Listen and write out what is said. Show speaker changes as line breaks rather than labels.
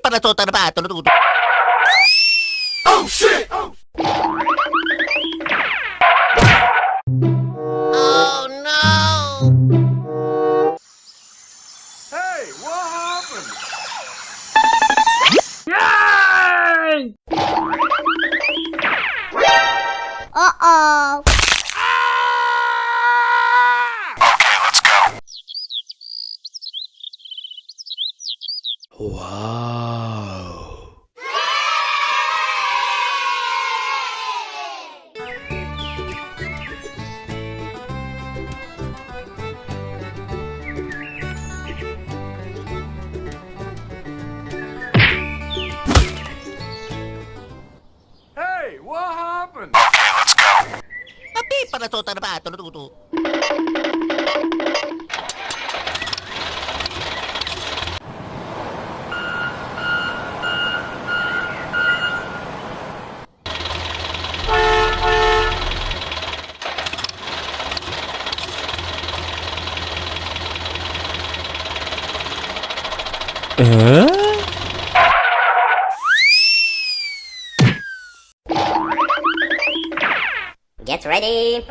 para to ba? Tulo.
Oh shit!
Oh no!
Hey, what happened?
Uh-oh.
Okay, let's go.
Wow.
Hey, what happened? Okay, let's go.
Tapi para to ba? Tulo.
Get ready.